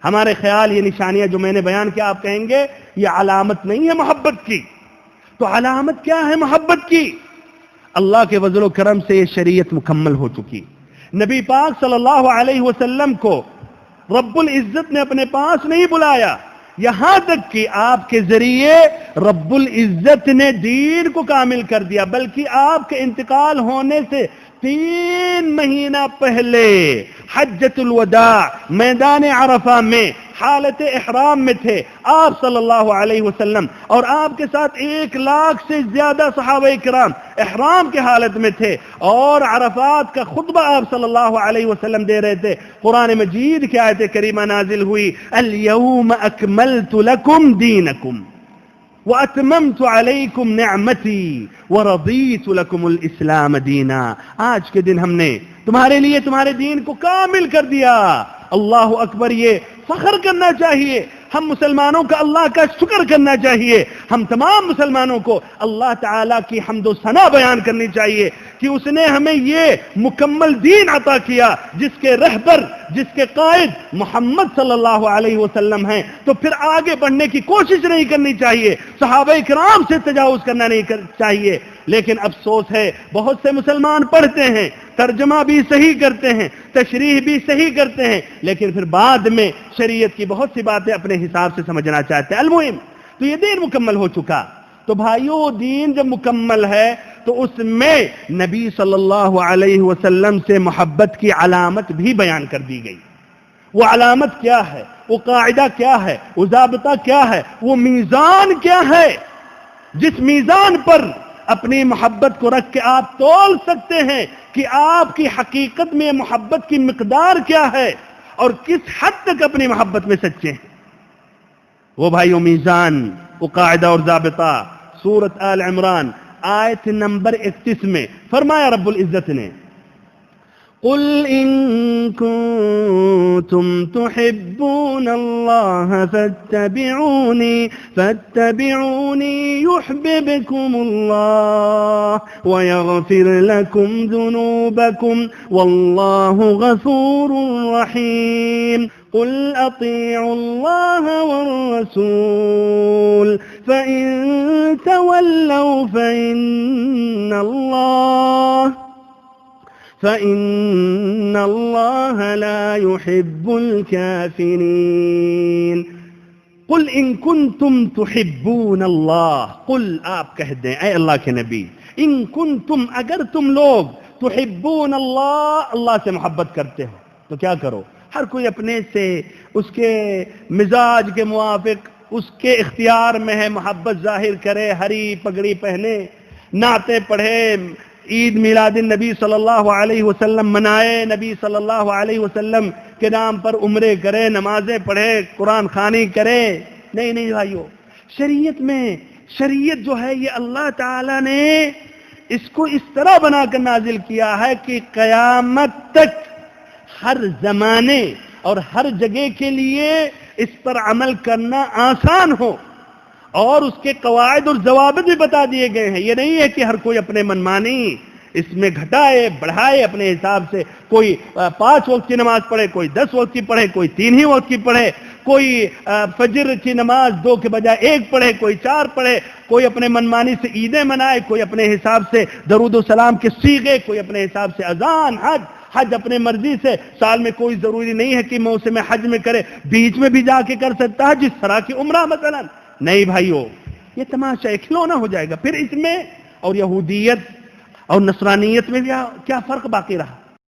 ہمارے خیال یہ نشانیاں جو میں نے بیان کیا آپ کہیں گے یہ علامت نہیں ہے محبت کی، تو علامت کیا ہے محبت کی؟ اللہ کے فضل و کرم سے یہ شریعت مکمل ہو چکی. نبی پاک صلی اللہ علیہ وسلم کو رب العزت نے اپنے پاس نہیں بلایا، یہاں تک کہ آپ کے ذریعے رب العزت نے دین کو کامل کر دیا، بلکہ آپ کے انتقال ہونے سے 3 مہینہ پہلے حجۃ الوداع میدان عرفہ میں حالت احرام میں تھے آپ صلی اللہ علیہ وسلم، اور آپ کے ساتھ 1 لاکھ سے زیادہ صحابہ کرام احرام کی حالت میں تھے، اور عرفات کا خطبہ آپ صلی اللہ علیہ وسلم دے رہے تھے. قرآن مجید کی آیت کریمہ نازل ہوئی، اليوم اکملت لکم دینکم وَأَتْمَمْتُ عَلَيْكُمْ نِعْمَتِي وَرَضِيتُ لَكُمُ الْإِسْلَامَ دِينًا. آج کے دن ہم نے تمہارے لیے تمہارے دین کو کامل کر دیا. اللہ اکبر، یہ فخر کرنا چاہیے ہم مسلمانوں کا، اللہ کا شکر کرنا چاہیے ہم تمام مسلمانوں کو، اللہ تعالیٰ کی حمد و ثنا بیان کرنی چاہیے کہ اس نے ہمیں یہ مکمل دین عطا کیا جس کے رہبر، جس کے قائد محمد صلی اللہ علیہ وسلم ہیں. تو پھر آگے بڑھنے کی کوشش نہیں کرنی چاہیے، صحابہ کرام سے تجاوز کرنا نہیں چاہیے. لیکن افسوس ہے بہت سے مسلمان پڑھتے ہیں، ترجمہ بھی صحیح کرتے ہیں، تشریح بھی صحیح کرتے ہیں، لیکن پھر بعد میں شریعت کی بہت سی باتیں اپنے حساب سے سمجھنا چاہتے ہیں. المہم تو یہ دین مکمل ہو چکا. تو بھائیو، دین جب مکمل ہے تو اس میں نبی صلی اللہ علیہ وسلم سے محبت کی علامت بھی بیان کر دی گئی. وہ علامت کیا ہے؟ وہ قاعدہ کیا ہے؟ وہ ضابطہ کیا ہے؟ وہ میزان کیا ہے جس میزان پر اپنی محبت کو رکھ کے آپ تول سکتے ہیں کہ آپ کی حقیقت میں محبت کی مقدار کیا ہے اور کس حد تک اپنی محبت میں سچے ہیں؟ وہ بھائیو میزان، وہ قاعدہ اور ضابطہ سورۃ آل عمران آیت نمبر 31 میں فرمایا رب العزت نے، قل ان کنتم تحبون اللہ فاتبعونی یحببکم اللہ ویغفر لکم ذنوبکم واللہ غفور رحیم. قل اطیعوا اللہ والرسول فإن تولوا فإن اللہ لا يحب الكافرین. قل ان کنتم تحبون اللہ، قل آپ کہہ دیں اے اللہ کے نبی، ان کنتم اگر تم لوگ تحبون اللہ، اللہ سے محبت کرتے ہو تو کیا کرو؟ ہر کوئی اپنے سے اس کے مزاج کے موافق اس کے اختیار میں ہے محبت ظاہر کرے، ہری پگڑی پہنے، نعتیں پڑھے، عید میلاد النبی صلی اللہ علیہ وسلم منائے، نبی صلی اللہ علیہ وسلم کے نام پر عمرے کرے، نمازیں پڑھے، قرآن خوانی کرے. نہیں بھائیو، شریعت میں، شریعت جو ہے یہ اللہ تعالی نے اس کو اس طرح بنا کر نازل کیا ہے کہ قیامت تک ہر زمانے اور ہر جگہ کے لیے اس پر عمل کرنا آسان ہو، اور اس کے قواعد اور ضوابط بھی بتا دیے گئے ہیں. یہ نہیں ہے کہ ہر کوئی اپنے منمانی اس میں گھٹائے بڑھائے اپنے حساب سے، کوئی 5 وقت کی نماز پڑھے، کوئی 10 وقت کی پڑھے، کوئی 3 ہی وقت کی پڑھے، کوئی فجر کی نماز 2 کے بجائے 1 پڑھے، کوئی 4 پڑھے، کوئی اپنے منمانی سے عیدیں منائے، کوئی اپنے حساب سے درود و سلام کے صیغے، کوئی اپنے حساب سے اذان، حج اپنے مرضی سے. سال میں کوئی ضروری نہیں ہے کہ موسم حج میں کرے، بیچ میں بھی جا کے کر سکتا ہے، جس طرح کی عمرہ مثلا. نہیں بھائیو، یہ تماشا کھلونا ہو جائے گا. پھر اس میں اور یہودیت اور نصرانیت میں کیا فرق باقی رہا؟